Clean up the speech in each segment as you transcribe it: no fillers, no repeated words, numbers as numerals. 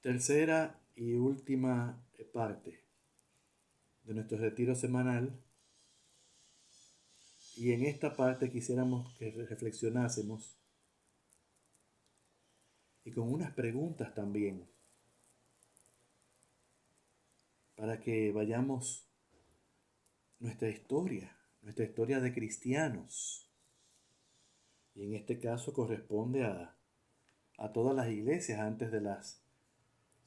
Tercera y última parte de nuestro retiro semanal. Y en esta parte quisiéramos que reflexionásemos y con unas preguntas también, para que vayamos nuestra historia de cristianos. Y en este caso corresponde a todas las iglesias antes de las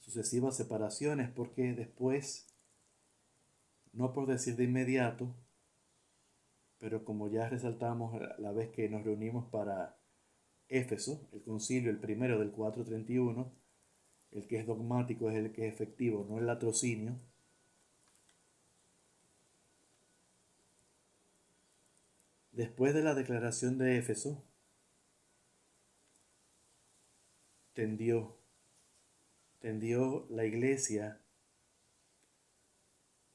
sucesivas separaciones, porque después, no por decir de inmediato, pero como ya resaltamos la vez que nos reunimos para Éfeso, el concilio, el primero del 431, el que es dogmático es el que es efectivo, no el latrocinio. Después de la declaración de Éfeso, tendió la iglesia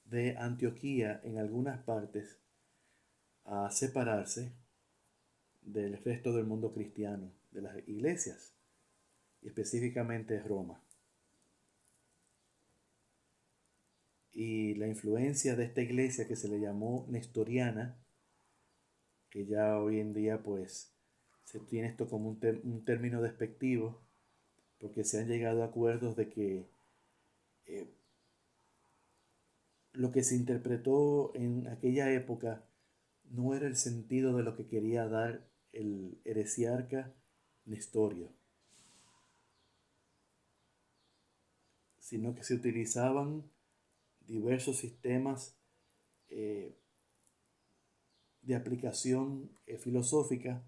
de Antioquía en algunas partes a separarse del resto del mundo cristiano, de las iglesias, y específicamente Roma. Y la influencia de esta iglesia que se le llamó nestoriana, que ya hoy en día pues se tiene esto como un término despectivo, porque se han llegado a acuerdos de que eh, lo que se interpretó en aquella época no era el sentido de lo que quería dar el heresiarca Nestorio, sino que se utilizaban diversos sistemas eh, de aplicación filosófica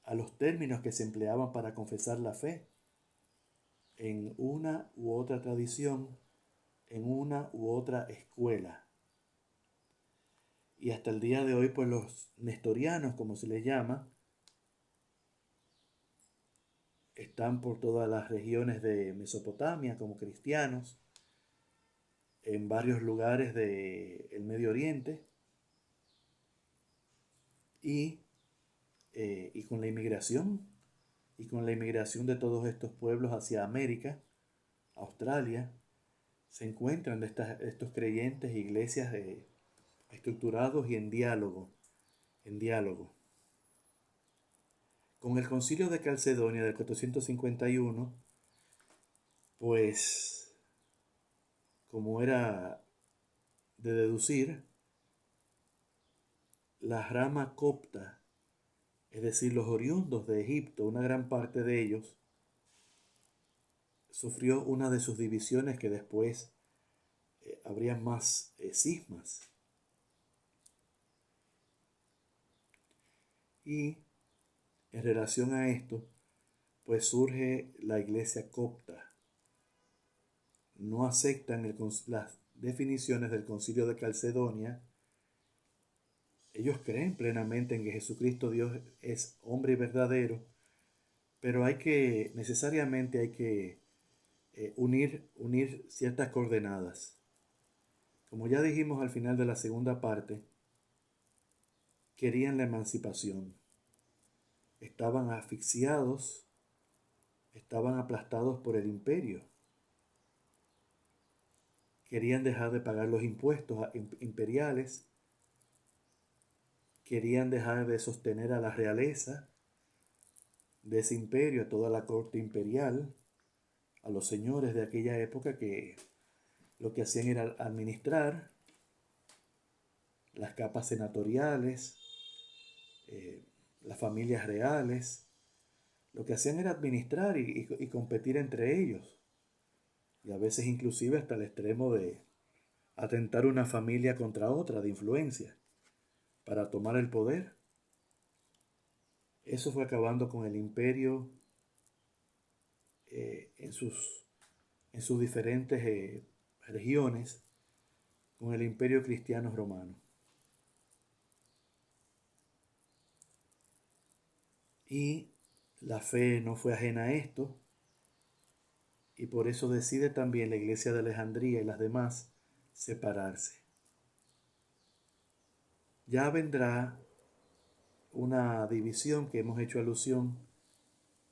a los términos que se empleaban para confesar la fe en una u otra tradición, en una u otra escuela. Y hasta el día de hoy, pues los nestorianos, como se les llama, están por todas las regiones de Mesopotamia como cristianos, en varios lugares del Medio Oriente, y, y con la inmigración de todos estos pueblos hacia América, Australia, se encuentran estos creyentes, iglesias estructurados y en diálogo. Con el concilio de Calcedonia del 451, pues, como era de deducir, la rama copta, es decir, los oriundos de Egipto, una gran parte de ellos, sufrió una de sus divisiones que después habría más cismas. Y en relación a esto, pues surge la iglesia copta. No aceptan las definiciones del concilio de Calcedonia. Ellos creen plenamente en que Jesucristo Dios es hombre y verdadero, pero necesariamente hay que unir ciertas coordenadas. Como ya dijimos al final de la segunda parte, querían la emancipación. Estaban asfixiados, estaban aplastados por el imperio. Querían dejar de pagar los impuestos imperiales, querían dejar de sostener a la realeza de ese imperio, a toda la corte imperial, a los señores de aquella época que lo que hacían era administrar las capas senatoriales, las familias reales. Lo que hacían era administrar y competir entre ellos, y a veces inclusive hasta el extremo de atentar una familia contra otra de influencia para tomar el poder. Eso fue acabando con el imperio en sus diferentes regiones, con el imperio cristiano romano. Y la fe no fue ajena a esto, y por eso decide también la iglesia de Alejandría y las demás separarse. Ya vendrá una división que hemos hecho alusión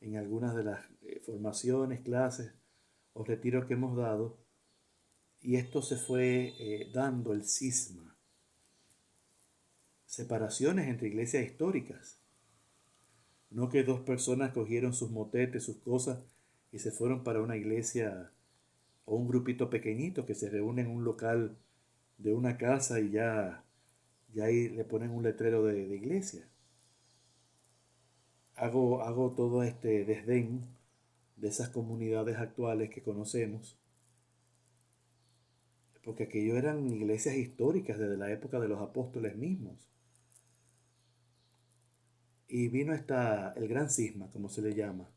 en algunas de las formaciones, clases o retiro que hemos dado, y esto se fue dando el cisma, separaciones entre iglesias históricas. No que dos personas cogieron sus motetes, sus cosas, y se fueron para una iglesia o un grupito pequeñito que se reúne en un local de una casa y ya ahí le ponen un letrero de iglesia. Hago todo este desdén de esas comunidades actuales que conocemos, porque aquello eran iglesias históricas desde la época de los apóstoles mismos. Y vino el gran cisma, como se le llama,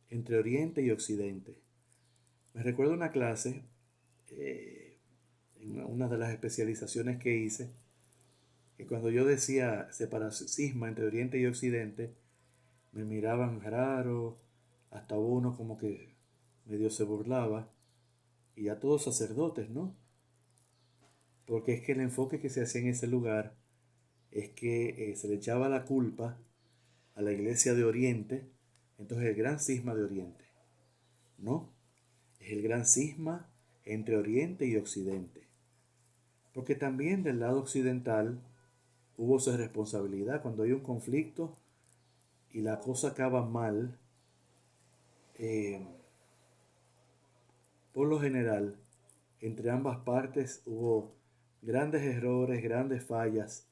entre Oriente y Occidente. Me recuerdo una clase, en una de las especializaciones que hice, que cuando yo decía cisma entre Oriente y Occidente, me miraban raro, hasta uno como que medio se burlaba, y a todos sacerdotes, ¿no? Porque es que el enfoque que se hacía en ese lugar es que se le echaba la culpa a la iglesia de Oriente, entonces el gran cisma de Oriente. No, es el gran cisma entre Oriente y Occidente. Porque también del lado occidental hubo esa responsabilidad. Cuando hay un conflicto y la cosa acaba mal, eh, por lo general, entre ambas partes hubo grandes errores, grandes fallas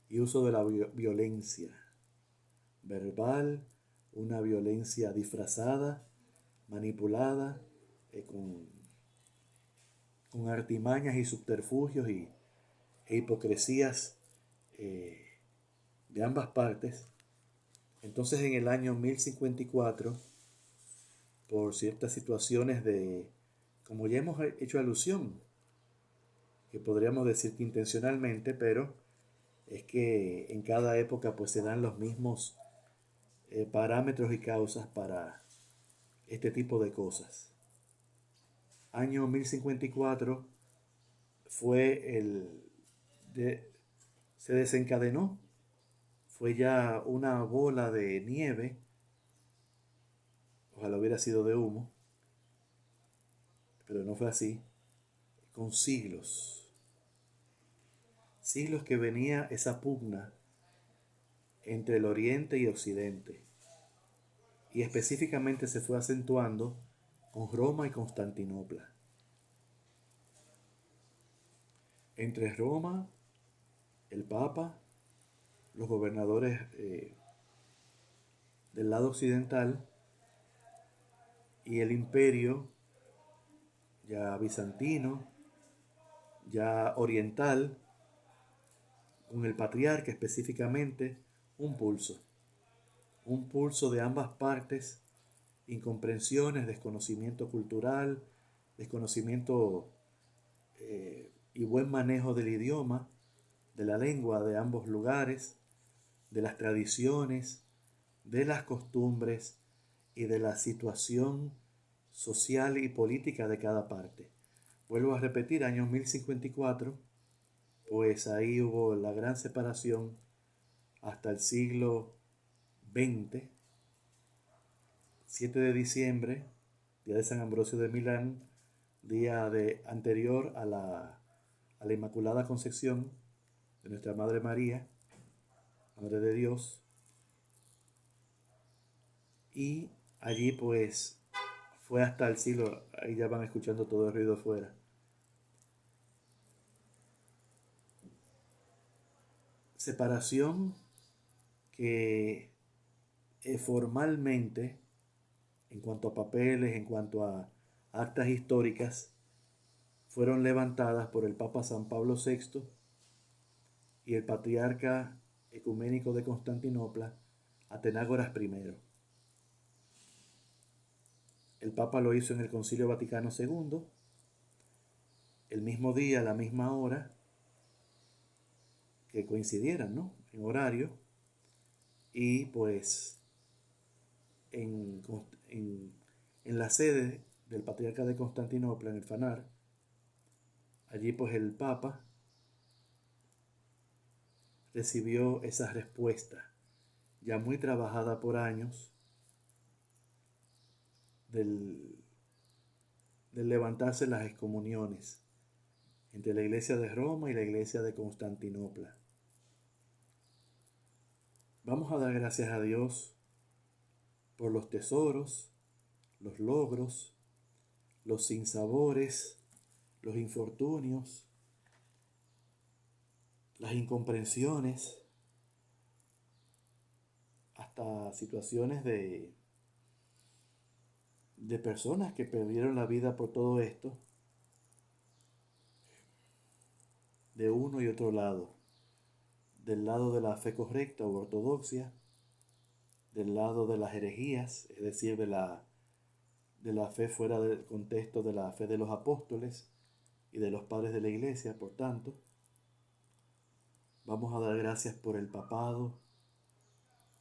y uso de la violencia verbal, una violencia disfrazada, manipulada, con artimañas y subterfugios e hipocresías eh, de ambas partes. Entonces en el año 1054, por ciertas situaciones como ya hemos hecho alusión, que podríamos decir que intencionalmente, pero es que en cada época pues se dan los mismos parámetros y causas para este tipo de cosas. Año 1054 fue se desencadenó, fue ya una bola de nieve, ojalá hubiera sido de humo, pero no fue así, con siglos que venía esa pugna entre el Oriente y Occidente, y específicamente se fue acentuando con Roma y Constantinopla. Entre Roma, el Papa, los gobernadores del lado occidental y el imperio ya bizantino, ya oriental, con el patriarca específicamente, un pulso de ambas partes, incomprensiones, desconocimiento cultural, desconocimiento y buen manejo del idioma, de la lengua de ambos lugares, de las tradiciones, de las costumbres y de la situación social y política de cada parte. Vuelvo a repetir, año 1054, pues ahí hubo la gran separación hasta el siglo XX, 7 de diciembre, día de San Ambrosio de Milán, anterior a la Inmaculada Concepción de nuestra Madre María, Madre de Dios, y allí pues fue hasta el siglo, ahí ya van escuchando todo el ruido afuera. Separación que formalmente, en cuanto a papeles, en cuanto a actas históricas, fueron levantadas por el Papa San Pablo VI y el Patriarca Ecuménico de Constantinopla, Atenágoras I. El Papa lo hizo en el Concilio Vaticano II, el mismo día, a la misma hora, que coincidieran, ¿no? En horario, y pues en, en la sede del Patriarca de Constantinopla, en el Fanar, allí pues el Papa recibió esa respuesta, ya muy trabajada por años, del de levantarse las excomuniones entre la iglesia de Roma y la iglesia de Constantinopla. Vamos a dar gracias a Dios por los tesoros, los logros, los sinsabores, los infortunios, las incomprensiones, hasta situaciones de personas que perdieron la vida por todo esto, de uno y otro lado, del lado de la fe correcta o ortodoxia, del lado de las herejías, es decir, de la fe fuera del contexto de la fe de los apóstoles y de los padres de la iglesia. Por tanto, vamos a dar gracias por el papado,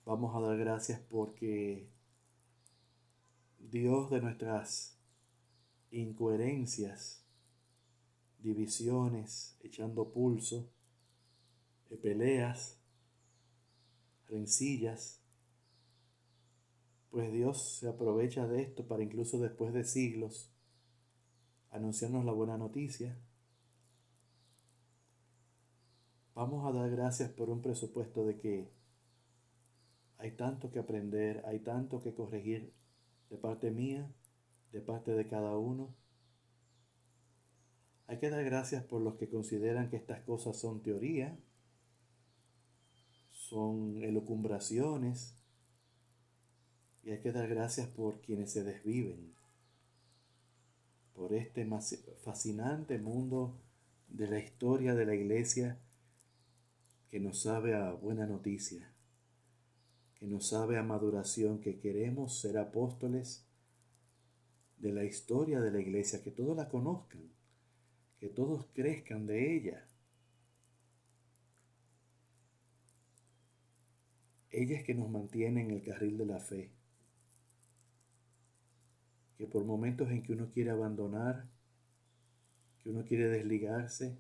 vamos a dar gracias porque Dios de nuestras incoherencias, divisiones, echando pulso, peleas, rencillas, pues Dios se aprovecha de esto para incluso después de siglos anunciarnos la buena noticia. Vamos a dar gracias por un presupuesto de que hay tanto que aprender, hay tanto que corregir de parte mía, de parte de cada uno. Hay que dar gracias por los que consideran que estas cosas son teoría, son elucubraciones, y hay que dar gracias por quienes se desviven por este fascinante mundo de la historia de la iglesia que nos sabe a buena noticia, que nos sabe a maduración, que queremos ser apóstoles de la historia de la iglesia, que todos la conozcan, que todos crezcan de ella. Ella es que nos mantiene en el carril de la fe, que por momentos en que uno quiere abandonar, que uno quiere desligarse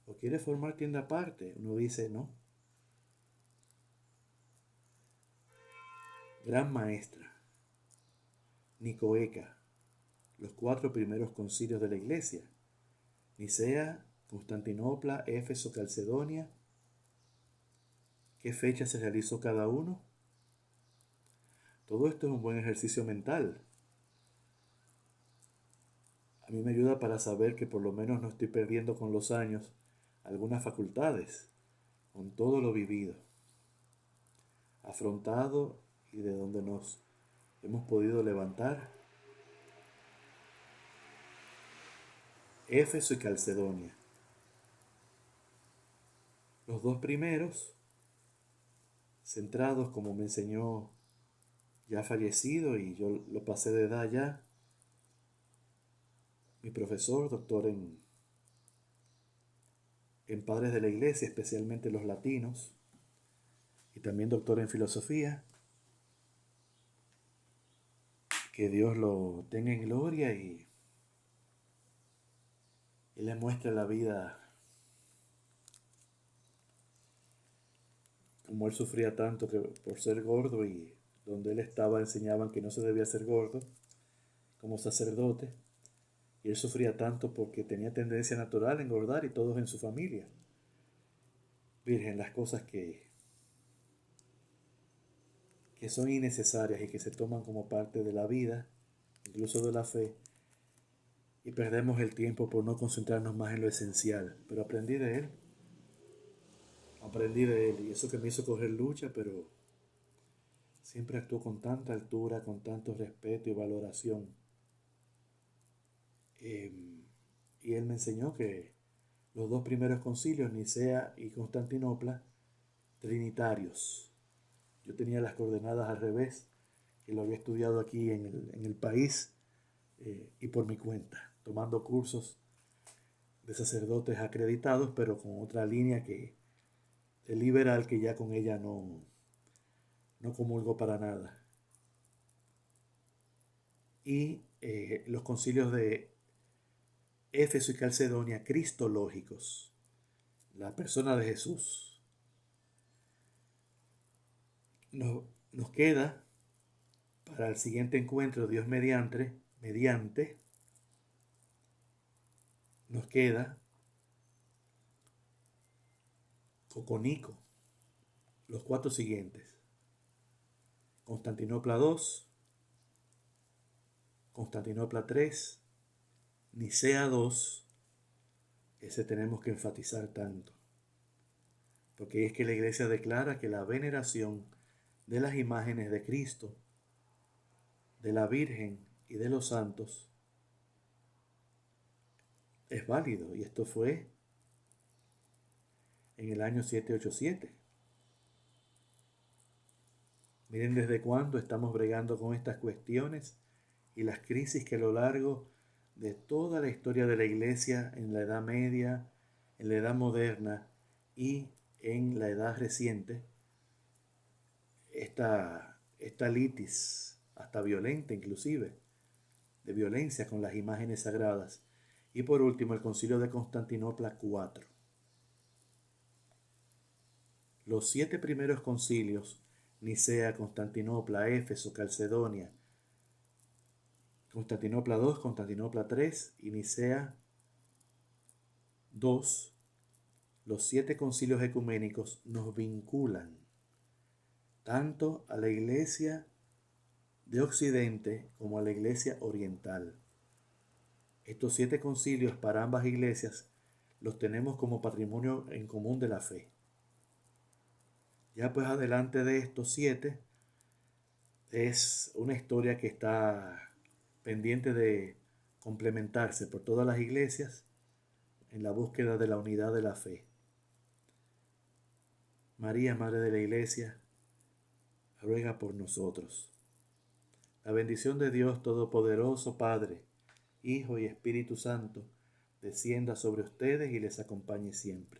o quiere formar tienda aparte, uno dice no. Gran maestra, Nicoeca, los 4 primeros concilios de la iglesia, Nicea, Constantinopla, Éfeso, Calcedonia. ¿Qué fecha se realizó cada uno? Todo esto es un buen ejercicio mental. A mí me ayuda para saber que por lo menos no estoy perdiendo con los años algunas facultades, con todo lo vivido, afrontado y de donde nos hemos podido levantar. Éfeso y Calcedonia. Los 2 primeros, centrados como me enseñó ya fallecido y yo lo pasé de edad ya, mi profesor, doctor en padres de la iglesia, especialmente los latinos, y también doctor en filosofía. Que Dios lo tenga en gloria y le muestre la vida como él sufría tanto que por ser gordo, y donde él estaba enseñaban que no se debía ser gordo como sacerdote, y él sufría tanto porque tenía tendencia natural a engordar, y todos en su familia. Virgen, las cosas que son innecesarias y que se toman como parte de la vida, incluso de la fe, y perdemos el tiempo por no concentrarnos más en lo esencial. Pero aprendí de él, y eso que me hizo coger lucha, pero siempre actuó con tanta altura, con tanto respeto y valoración. Y él me enseñó que los 2 primeros concilios, Nicea y Constantinopla, trinitarios. Yo tenía las coordenadas al revés, que lo había estudiado aquí en el país, y por mi cuenta, tomando cursos de sacerdotes acreditados, pero con otra línea de liberal, que ya con ella no comulgo para nada. Y los concilios de Éfeso y Calcedonia, cristológicos, la persona de Jesús. Nos queda para el siguiente encuentro, Dios mediante, nos queda Coconico, los 4 siguientes: Constantinopla II, Constantinopla III, Nicea II. Ese tenemos que enfatizar tanto, porque es que la Iglesia declara que la veneración de las imágenes de Cristo, de la Virgen y de los santos es válido, y esto fue en el año 787. Miren desde cuándo estamos bregando con estas cuestiones y las crisis que a lo largo de toda la historia de la Iglesia, en la Edad Media, en la Edad Moderna y en la Edad reciente, esta litis, hasta violenta inclusive, de violencia con las imágenes sagradas. Y por último, el Concilio de Constantinopla IV. Los 7 primeros concilios, Nicea, Constantinopla, Éfeso, Calcedonia, Constantinopla II, Constantinopla III y Nicea II, los 7 concilios ecuménicos nos vinculan tanto a la Iglesia de Occidente como a la Iglesia oriental. Estos 7 concilios para ambas iglesias los tenemos como patrimonio en común de la fe. Ya pues adelante de estos 7 es una historia que está pendiente de complementarse por todas las iglesias en la búsqueda de la unidad de la fe. María, Madre de la Iglesia, ruega por nosotros. La bendición de Dios Todopoderoso, Padre, Hijo y Espíritu Santo, descienda sobre ustedes y les acompañe siempre.